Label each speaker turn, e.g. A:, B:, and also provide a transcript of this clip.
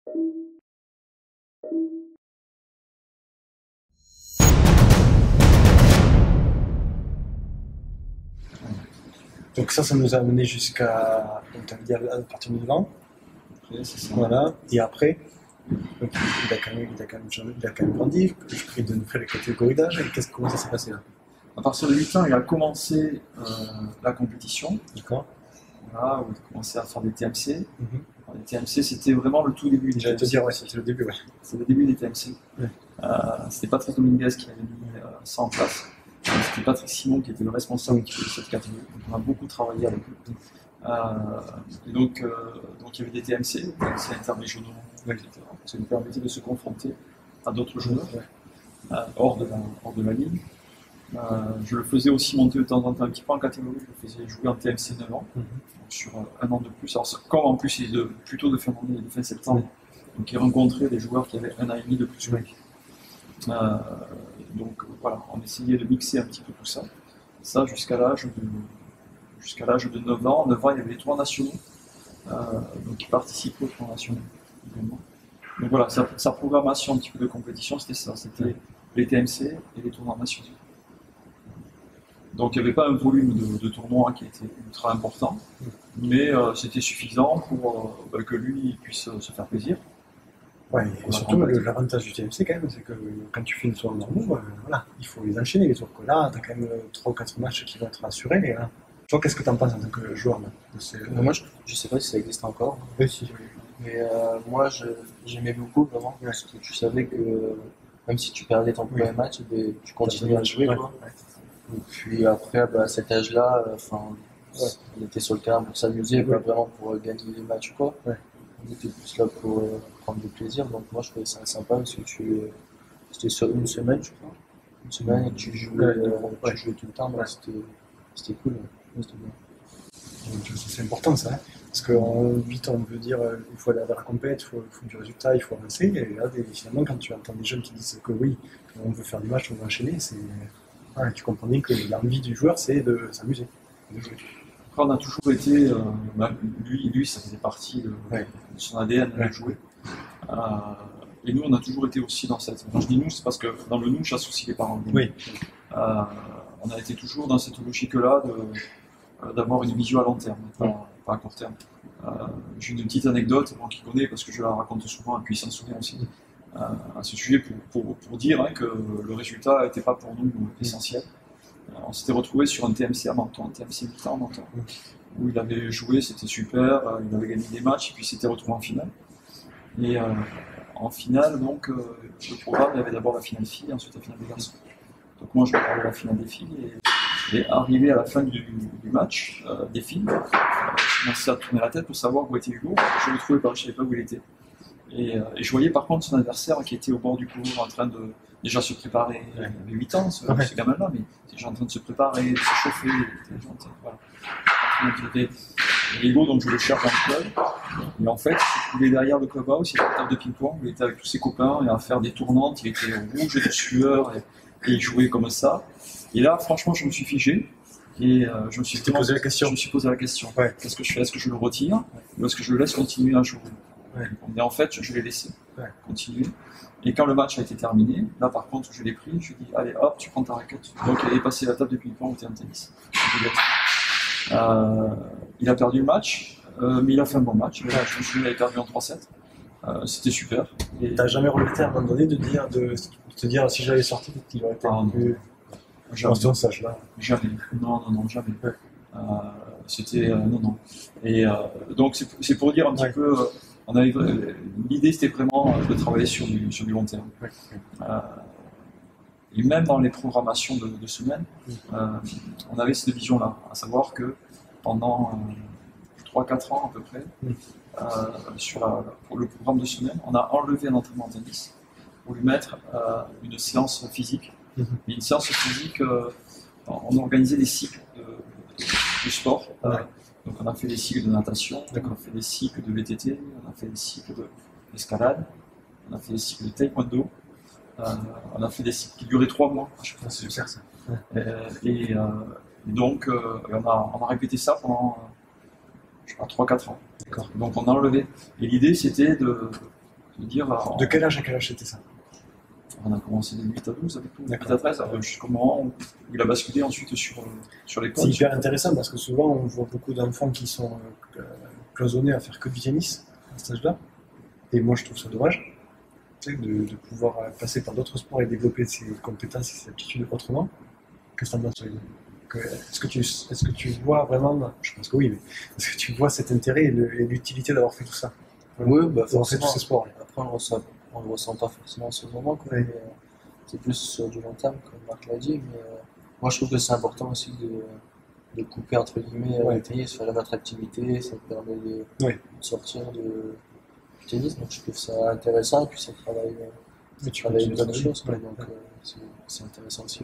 A: Donc ça nous a amené jusqu'à, donc tu avais dit à partir de 9 ans,
B: Après, c'est ça.
A: voilà, et après, donc il a quand même grandi, je pris de nouvelles catégories d'âge, et comment ça s'est passé là?
B: À partir de 8 ans, il a commencé la compétition.
A: D'accord.
B: Voilà, où il a commencé à faire des TMC.
A: Mhm.
B: Alors, les TMC, c'était vraiment le tout début des
A: J'allais te
B: TMC.
A: dire, ouais, c'était le début, ouais.
B: C'est le début des TMC.
A: Ouais.
B: C'était Patrick Dominguez qui avait mis ça en place. C'était Patrick Simon qui était le responsable de cette catégorie. Donc, on a beaucoup travaillé avec lui. Et donc, il y avait des TMC, des TMC interrégionaux, etc. Ça nous permettait de se confronter à d'autres joueurs hors de la ligne. Je le faisais aussi monter de temps en temps un petit peu en catégorie. Je le faisais jouer en TMC 9 ans, donc sur un an de plus. Alors, comme en plus il est plutôt de fin d'année, de fin septembre, donc il rencontrait des joueurs qui avaient un an et demi de plus que lui. Donc voilà, on essayait de mixer un petit peu tout ça. Ça jusqu'à l'âge de 9 ans. 9 ans, il y avait les tournois nationaux, donc il participait aux tournois nationaux également. Donc voilà, sa programmation un petit peu de compétition, c'était ça, c'était les TMC et les tournois nationaux. Donc il n'y avait pas un volume de tournois qui était ultra important, mais c'était suffisant pour que lui puisse se faire plaisir.
A: Ouais, et surtout, l'avantage du TMC, quand même, c'est que quand tu fais une tour normaux, voilà, il faut les enchaîner, les tours. Là, tu as quand même 3 ou 4 matchs qui vont être assurés. Et, voilà. Toi, qu'est-ce que tu en penses en tant que joueur là,
C: Moi, je sais pas si ça existe encore.
A: Oui, si.
C: Mais moi, j'aimais beaucoup, vraiment, parce que tu savais que même si tu perdais ton premier match, tu continuais à jouer.
A: Ouais.
C: Quoi. Et puis après, à cet âge-là, on était sur le terrain pour s'amuser, pas vraiment pour gagner les matchs ou quoi.
A: Ouais.
C: On était plus là pour prendre du plaisir. Donc moi, je trouvais ça sympa parce que c'était sur une semaine, je crois. Une semaine et tu jouais tout le temps, donc c'était cool. Ouais, c'était bien.
A: Donc, c'est important ça, hein, parce que vite on veut dire il faut aller à la compète, il faut du résultat, il faut avancer. Et là, finalement, quand tu entends des jeunes qui disent que oui, on veut faire du match, on veut enchaîner, tu comprends bien que l'envie du joueur, c'est de s'amuser.
B: Après, on a toujours été, lui, ça faisait partie de son ADN de jouer. Et nous, on a toujours été aussi dans cette. Quand je dis nous, c'est parce que dans le nous, j'associe les parents.
A: Oui.
B: On a été toujours dans cette logique-là d'avoir une vision à long terme, pas à court terme. J'ai une petite anecdote, moi qui connais, parce que je la raconte souvent, et puis il s'en souvient aussi, à ce sujet, pour dire que le résultat n'était pas pour nous essentiel. On s'était retrouvé sur un TMC à Menton, un TMC 8 ans à Menton, où il avait joué, c'était super, il avait gagné des matchs, et puis il s'était retrouvé en finale. Et en finale, donc, le programme, il y avait d'abord la finale filles, ensuite la finale des garçons. Donc moi, je regardais la finale des filles, et arrivé à la fin du match des filles, je commençais à tourner la tête pour savoir où était Hugo. Je ne le trouvais pas, je ne savais pas où il était. Et je voyais par contre son adversaire qui était au bord du cours, en train de déjà se préparer. Il avait 8 ans, ce gamin-là, mais il était déjà en train de se préparer, de s'échauffer. Voilà. Et Hugo, donc je le cherche dans le club. Et en fait, il est derrière le clubhouse, il était à table de ping-pong, il était avec tous ses copains et à faire des tournantes, il était rouge de sueur et il jouait comme ça. Et là, franchement, je me suis figé. Et je me suis posé la question. Qu'est-ce que je fais? Est-ce que je le retire ou est-ce que je le laisse continuer à jouer? Et en fait, je l'ai laissé continuer. Et quand le match a été terminé, là par contre, je l'ai pris, je lui ai dit allez hop, tu prends ta raquette. Donc il est passé la table de ping-pong au terrain de tennis. Il a perdu le match, mais il a fait un bon match. Je me souviens, il avait perdu en 3-7. C'était super.
A: Et t'as jamais regretté à un moment donné de te dire si j'avais sorti, il aurait été un peu dans ce âge-là?
B: Jamais. Non, jamais. C'était non. Et donc c'est pour dire un petit peu. L'idée c'était vraiment de travailler sur du long terme. Et même dans les programmations de semaine, on avait cette vision-là, à savoir que pendant 3-4 ans à peu près, pour le programme de semaine, on a enlevé un entraînement de tennis pour lui mettre une séance physique. Et une séance physique, on organisait des cycles de sport. Donc on a fait des cycles de natation, on a fait des cycles de VTT, on a fait des cycles d'escalade, on a fait des cycles de taekwondo, on a fait des cycles qui duraient 3 mois. Je pense que c'est super ça. Et donc on a répété ça pendant 3-4 ans. Donc on a enlevé. Et l'idée c'était de dire.
A: De quel âge à quel âge c'était ça?
B: On a commencé de 8 à 12 avec nous, 8
A: D'accord.
B: à 13, jusqu'au moment où il a basculé ensuite sur les
A: C'est
B: coachs.
A: hyper intéressant parce que souvent on voit beaucoup d'enfants qui sont cloisonnés à faire que du tennis à cet âge-là. Et moi je trouve ça dommage, tu sais, de pouvoir passer par d'autres sports et développer ses compétences et ses aptitudes autrement. Qu'est-ce que tu en penses, Olivier? Est-ce que tu vois vraiment, je pense que oui, mais est-ce que tu vois cet intérêt et l'utilité d'avoir fait tout ça?
C: Oui, bah
A: D'avoir fait tous
C: forcément.
A: ces sports.
C: Après, on le ressent pas forcément en ce moment, quoi,
A: Oui.
C: mais c'est plus sur du long terme, comme Marc l'a dit. Mais moi, je trouve que c'est important aussi de couper entre guillemets
A: Ouais.
C: le tennis, faire une autre activité, ça te permet de sortir du tennis. Donc, je trouve ça intéressant et puis ça travaille
A: Mais tu
C: une
A: continues
C: bonne
A: ça,
C: chose, quoi.
A: ouais.
C: Donc, c'est intéressant aussi.